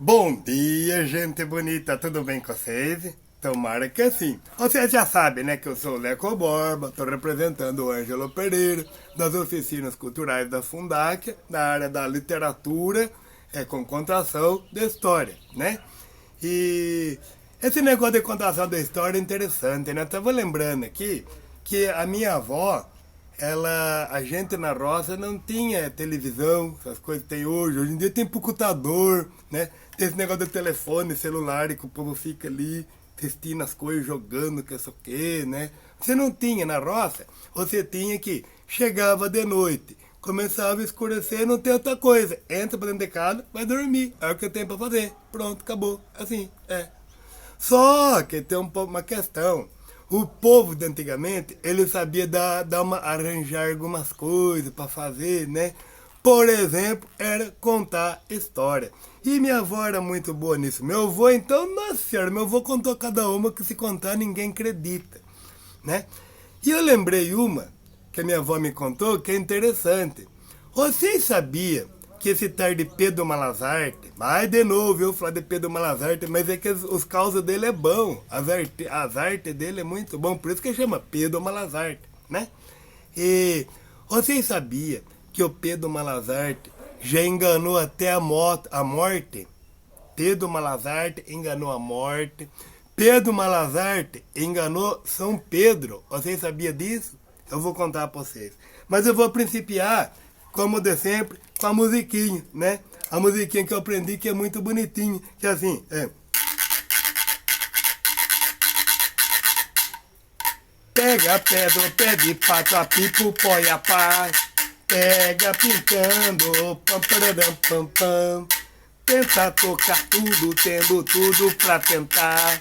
Bom dia, gente bonita, tudo bem com vocês? Tomara que sim. Vocês já sabem, né, que eu sou o Leco Borba, estou representando o Ângelo Pereira, das oficinas culturais da Fundac, na área da literatura, com contação da história, né? E esse negócio de contação da história é interessante, né? Eu tava lembrando aqui que a minha avó, a gente na roça não tinha televisão, essas coisas que tem hoje. Hoje em dia tem computador, né? Tem esse negócio de telefone, celular, que o povo fica ali assistindo as coisas, jogando, que sei o que, né? Você não tinha na roça, você tinha que chegava de noite, começava a escurecer, não tem outra coisa. Entra pra dentro de casa, vai dormir. É o que tem pra fazer. Pronto, acabou. Assim, é. Só que tem uma questão. O povo de antigamente, ele sabia arranjar algumas coisas para fazer, né? Por exemplo, era contar história. E minha avó era muito boa nisso. Meu avô, então, nossa senhora, meu avô contou cada uma que se contar ninguém acredita, né? E eu lembrei uma que a minha avó me contou que é interessante. Vocês sabiam que esse tal de Pedro Malazarte, mas de novo eu falar de Pedro Malazarte, mas é que os causos dele é bom, as artes dele é muito bom, por isso que chama Pedro Malazarte, né? E vocês sabiam que o Pedro Malazarte já enganou até a morte? Pedro Malazarte enganou a morte. Pedro Malazarte enganou São Pedro. Vocês sabiam disso? Eu vou contar para vocês. Mas eu vou principiar, como de sempre, com a musiquinha, né? A musiquinha que eu aprendi que é muito bonitinha, que é assim, Pega pedra, pé de pato, a pipo, põe a paz. Pega pintando, pam, pararam, pam, pam. Tenta tocar tudo, tendo tudo pra tentar.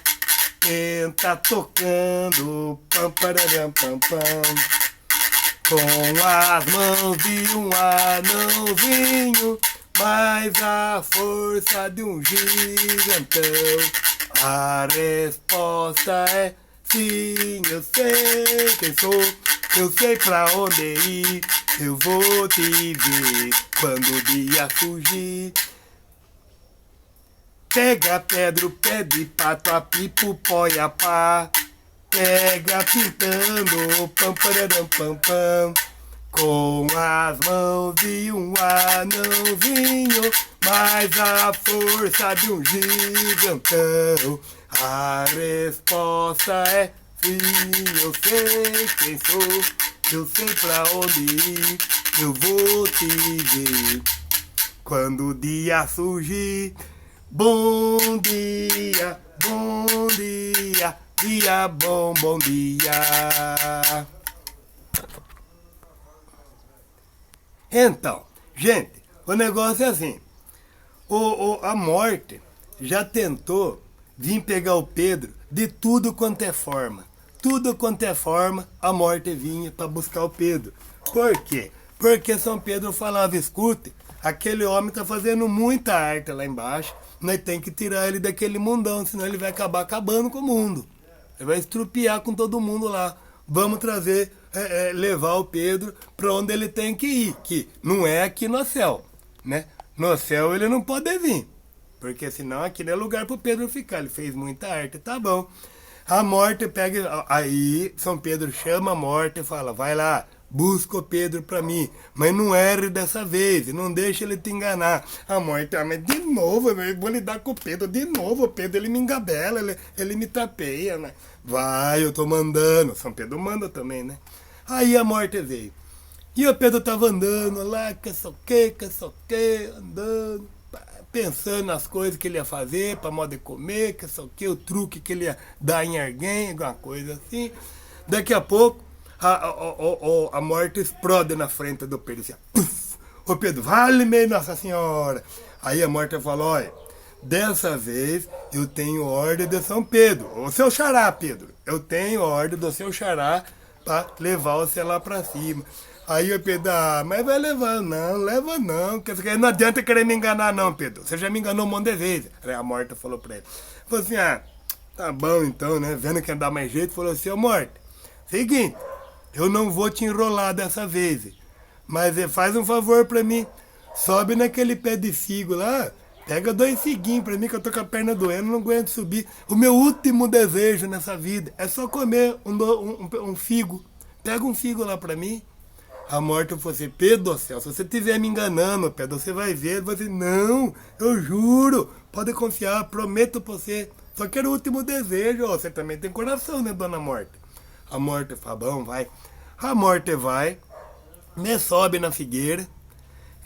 Tenta tocando, pam, pararam, pam, pam. Com as mãos de um anãozinho, mais a força de um gigantão. A resposta é sim, eu sei quem sou, eu sei pra onde ir, eu vou te ver quando o dia surgir. Pega pedra, o pé de pato, a pipo, põe a pá. Pega pintando, pam, pararam, pam, pam. Com as mãos de um anãozinho, mais a força de um gigantão. A resposta é sim, eu sei quem sou, eu sei pra onde ir, eu vou te ver quando o dia surgir. Bom dia, bom dia, dia bom, bom dia. Então, gente, o negócio é assim. A morte já tentou vir pegar o Pedro de tudo quanto é forma. Tudo quanto é forma, a morte vinha para buscar o Pedro. Por quê? Porque São Pedro falava, escute, aquele homem tá fazendo muita arte lá embaixo, nós tem que tirar ele daquele mundão, senão ele vai acabar acabando com o mundo. Ele vai estrupiar com todo mundo lá. Vamos trazer, levar o Pedro para onde ele tem que ir, que não é aqui no céu, né? No céu ele não pode vir, porque senão aqui não é lugar para o Pedro ficar. Ele fez muita arte, tá bom. A morte pega, aí São Pedro chama a morte e fala, vai lá, busca o Pedro pra mim, mas não erre dessa vez, não deixa ele te enganar. A morte, mas de novo, eu vou lidar com o Pedro, de novo, o Pedro, ele me engabela, ele me tapeia, né? Vai, eu tô mandando, São Pedro manda também, né? Aí a morte veio. E o Pedro tava andando lá, que só que, andando, pensando nas coisas que ele ia fazer para modo de comer, que só que, o truque que ele ia dar em alguém, alguma coisa assim. Daqui a pouco, a morte explode na frente do Pedro, assim, puff, o Pedro, vale-me, Nossa Senhora. Aí a morte falou, olha, dessa vez eu tenho ordem de São Pedro, o seu xará, Pedro, eu tenho ordem do seu xará para levar você lá para cima. Aí o Pedro, mas vai levar, não, leva não, não adianta querer me enganar não, Pedro, você já me enganou um monte de vezes. Aí a morte falou pra ele, falou assim, tá bom então, né, vendo que ia dar mais jeito, falou assim, ô morte, seguinte, eu não vou te enrolar dessa vez, mas faz um favor pra mim, sobe naquele pé de figo lá, pega 2 figuinhos pra mim que eu tô com a perna doendo, não aguento subir. O meu último desejo nessa vida é só comer um figo. Pega um figo lá pra mim. A morte falou assim, Pedro do céu, se você estiver me enganando, Pedro, você vai ver. Você, não, eu juro, pode confiar, prometo pra você. Só que era o último desejo, ó, você também tem coração, né, dona Morte? A morte fala, bom, vai. A morte vai, me sobe na figueira,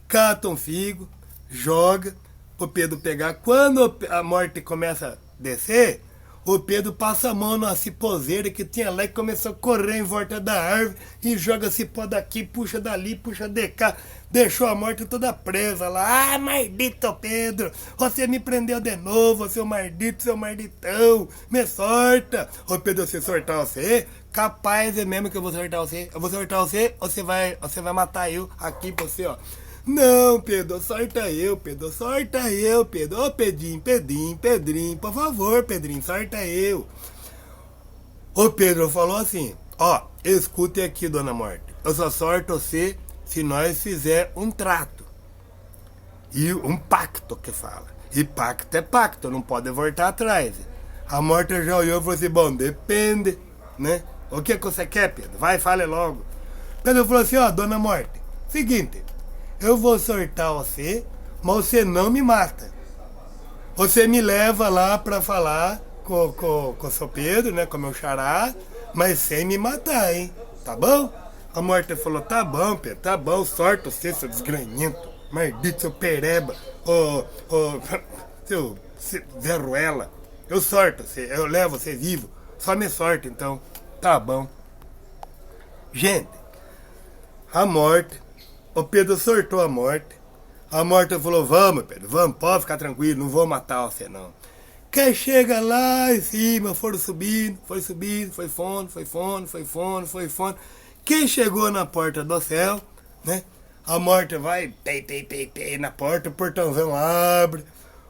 cata um figo, joga pro Pedro pegar. Quando a morte começa a descer, o Pedro passa a mão numa ciposeira que tinha lá e começou a correr em volta da árvore e joga cipó daqui, puxa dali, puxa de cá. Deixou a morte toda presa lá. Ah, maldito Pedro, você me prendeu de novo, seu maldito, seu malditão, me sorta. Ô Pedro, se sortar você, capaz é mesmo que eu vou sortar você. Eu vou sortar você ou você vai matar eu aqui pra você, ó. Não, Pedro, sorta eu, Pedro, sorta eu, Pedro. Ô, Pedrinho, por favor, Pedrinho, sorta eu. O Pedro falou assim, ó, escute aqui, dona Morte. Eu só sorto você se nós fizer um trato. E um pacto que fala. E pacto é pacto, não pode voltar atrás. A Morte já olhou e falou assim, bom, depende, né? O que você quer, Pedro? Vai, fale logo. Pedro falou assim, ó, dona Morte, seguinte, eu vou sortar você, mas você não me mata. Você me leva lá pra falar com o seu Pedro, né, com o meu xará, mas sem me matar, hein? Tá bom? A Morte falou, tá bom, Pedro, tá bom, sorta você, seu desgranhento, maldito, seu pereba, seu Zé Ruela. Eu sorto você, eu levo você vivo, só me sorta então. Tá bom. Gente, a Morte, o Pedro sortou a Morte. A Morte falou, vamos, Pedro, vamos, pode ficar tranquilo, não vou matar você não. Quem chega lá em cima, foram subindo, foi fundo. Quem chegou na porta do céu, né? A Morte vai, pei, na porta, o portãozão abre.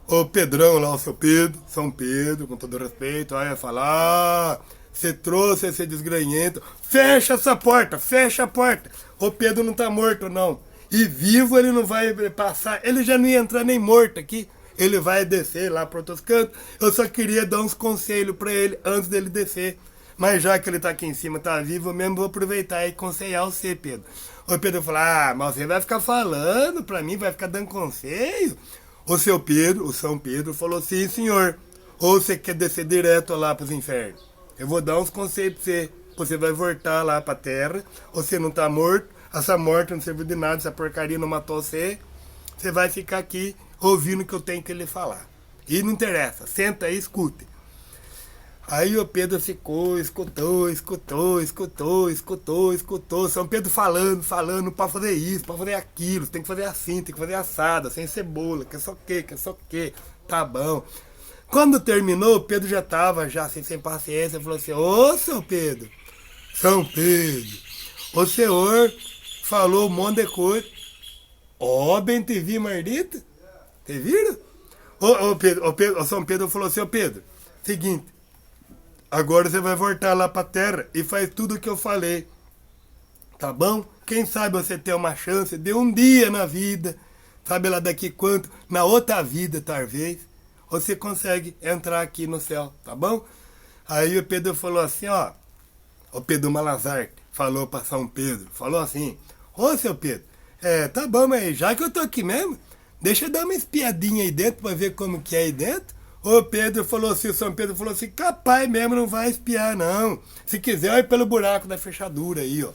O Pedrão lá, o seu Pedro, São Pedro, com todo respeito, aí vai falar, você trouxe esse desgranhento, fecha essa porta, fecha a porta. O Pedro não tá morto não, e vivo ele não vai passar, ele já não ia entrar nem morto aqui, ele vai descer lá para outros cantos. Eu só queria dar uns conselhos para ele antes dele descer, mas já que ele tá aqui em cima, tá vivo mesmo, vou aproveitar e aconselhar você, Pedro. O Pedro falou, ah, mas você vai ficar falando pra mim, vai ficar dando conselho? O seu Pedro, o São Pedro, falou, sim, senhor. Ou você quer descer direto lá pros infernos? Eu vou dar uns conselhos pra você. Você vai voltar lá pra terra. Você não tá morto. Essa morte não serviu de nada. Essa porcaria não matou você. Você vai ficar aqui ouvindo o que eu tenho que lhe falar. E não interessa. Senta aí e escute. Aí o Pedro ficou, escutou. São Pedro falando, pra fazer isso, pra fazer aquilo, tem que fazer assim, tem que fazer assada, sem cebola, que só que, tá bom. Quando terminou, o Pedro já tava, sem paciência, falou assim, ô, seu Pedro, São Pedro, o senhor falou um monte de coisa. Ó, bem te vi, mardita, te viram? O São Pedro falou assim, ô Pedro, seguinte, agora você vai voltar lá pra terra e faz tudo o que eu falei. Tá bom? Quem sabe você tem uma chance de um dia na vida, sabe lá daqui quanto, na outra vida talvez, você consegue entrar aqui no céu, tá bom? Aí o Pedro falou assim, ó, o Pedro Malazarte falou pra São Pedro, falou assim, ô seu Pedro, tá bom, mas já que eu tô aqui mesmo, deixa eu dar uma espiadinha aí dentro pra ver como que é aí dentro. O Pedro falou assim, o São Pedro falou assim, capaz mesmo, não vai espiar não. Se quiser, olha pelo buraco da fechadura aí, ó.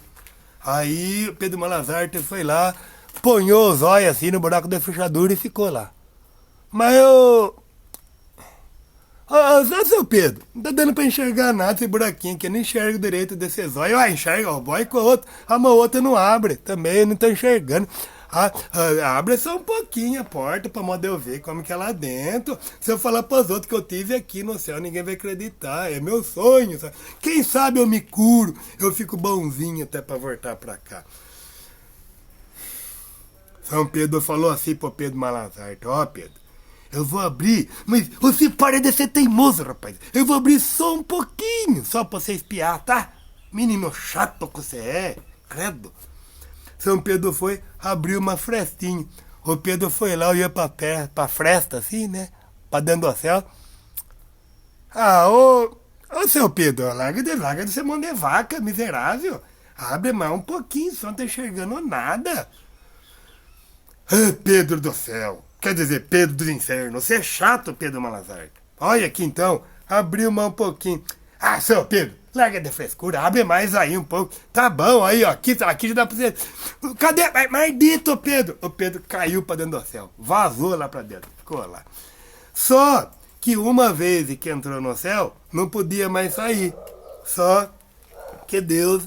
Aí o Pedro Malazarte foi lá, ponhou os olhos assim no buraco da fechadura e ficou lá. Mas eu... seu Pedro, não tá dando pra enxergar nada esse buraquinho aqui, eu não enxergo direito desses olhos. Ah, enxerga, ó, boy com o outro. A outra não abre, também eu não tô enxergando. Abre só um pouquinho a porta pra modo eu ver como que é lá dentro. Se eu falar pros outros que eu tive aqui no céu, ninguém vai acreditar. É meu sonho, sabe? Quem sabe eu me curo, eu fico bonzinho até pra voltar pra cá. São Pedro falou assim pro Pedro Malazarte, ó Pedro, eu vou abrir, mas você para de ser teimoso, rapaz. Eu vou abrir só um pouquinho, só pra você espiar, tá? Menino chato que você é, credo. São Pedro foi, abriu uma frestinha. O Pedro foi lá, olhou pra fresta, assim, né? Pra dentro do céu. Ah, ô seu Pedro, larga de ser mão de vaca, miserável. Abre mais um pouquinho, só não tá enxergando nada. Ah, Pedro do céu. Quer dizer, Pedro do inferno. Você é chato, Pedro Malazarte. Olha aqui então, abriu mais um pouquinho. Ah, seu Pedro, larga de frescura, abre mais aí um pouco. Tá bom, aí, ó, aqui já dá pra você. Cadê? Maldito, Pedro. O Pedro caiu pra dentro do céu. Vazou lá pra dentro, ficou lá. Só que uma vez que entrou no céu, não podia mais sair. Só que Deus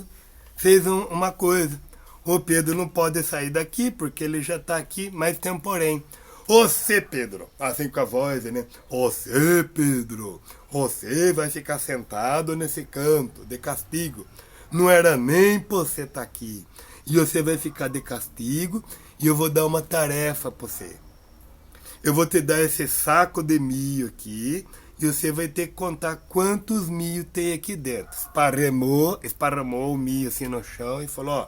fez uma coisa. O Pedro não pode sair daqui porque ele já está aqui, mas tem um porém. Você, Pedro, assim com a voz, né? Você, Pedro, você vai ficar sentado nesse canto de castigo. Não era nem pra você estar aqui. E você vai ficar de castigo e eu vou dar uma tarefa pra você. Eu vou te dar esse saco de milho aqui e você vai ter que contar quantos milho tem aqui dentro. Esparramou o milho assim no chão e falou, ó,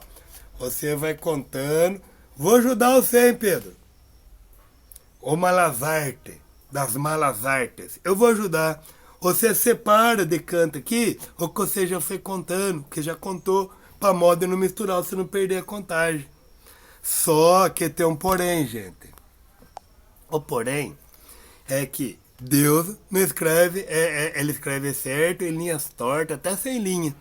você vai contando. Vou ajudar você, hein, Pedro? O Malazarte, das malas artes. Eu vou ajudar. Você separa de canto aqui, ou que você já foi contando, que já contou, pra modo de não misturar, você não perder a contagem. Só que tem um porém, gente. O porém é que Deus não escreve, ele escreve certo, em linhas tortas, até sem linha.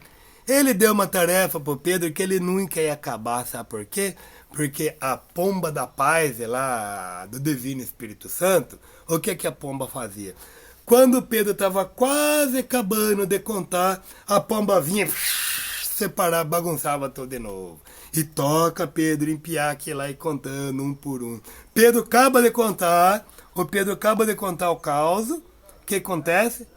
Ele deu uma tarefa pro Pedro que ele nunca ia acabar, sabe por quê? Porque a pomba da paz, lá do Divino Espírito Santo, o que a pomba fazia? Quando o Pedro estava quase acabando de contar, a pomba vinha separar, bagunçava tudo de novo. E toca Pedro empiar aqui lá e contando um por um. Pedro acaba de contar, o caos. O que acontece?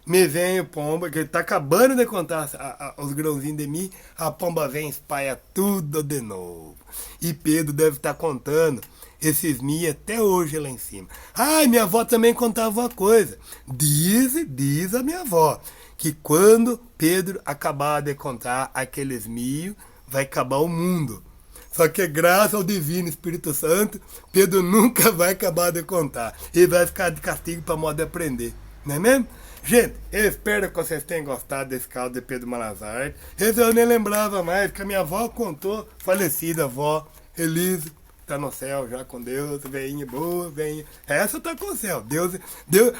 Me vem o pomba, que ele tá acabando de contar os grãozinhos de mim, a pomba vem e espalha tudo de novo. E Pedro deve estar contando esses mi até hoje lá em cima. Ah, minha avó também contava uma coisa. Diz a minha avó, que quando Pedro acabar de contar aqueles mil, vai acabar o mundo. Só que graças ao Divino Espírito Santo, Pedro nunca vai acabar de contar. Ele vai ficar de castigo para modo de aprender. Não é mesmo? Gente, eu espero que vocês tenham gostado desse caso de Pedro Malazarte. Esse eu nem lembrava mais, que a minha avó contou, falecida avó, Elise, tá no céu já com Deus, veinha boa, veinha. Essa tá com o céu. Deus,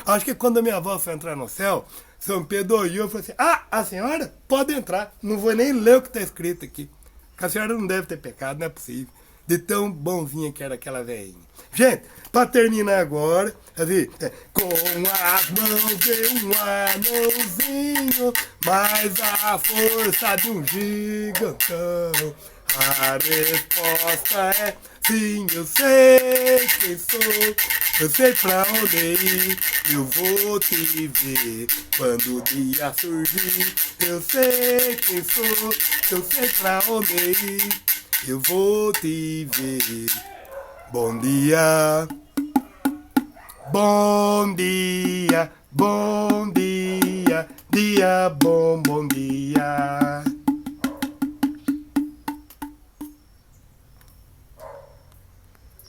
acho que quando a minha avó foi entrar no céu, São Pedro olhou e falou assim, ah, a senhora pode entrar, não vou nem ler o que tá escrito aqui. Que a senhora não deve ter pecado, não é possível. De tão bonzinha que era aquela veinha. Gente, para terminar agora, assim, com as mãos de um anãozinho, mas a força de um gigantão. A resposta é sim, eu sei quem sou, eu sei pra onde ir, eu vou te ver quando o dia surgir. Eu sei quem sou, eu sei pra onde ir, eu vou te ver. Bom dia, bom dia, bom dia, dia bom, bom dia.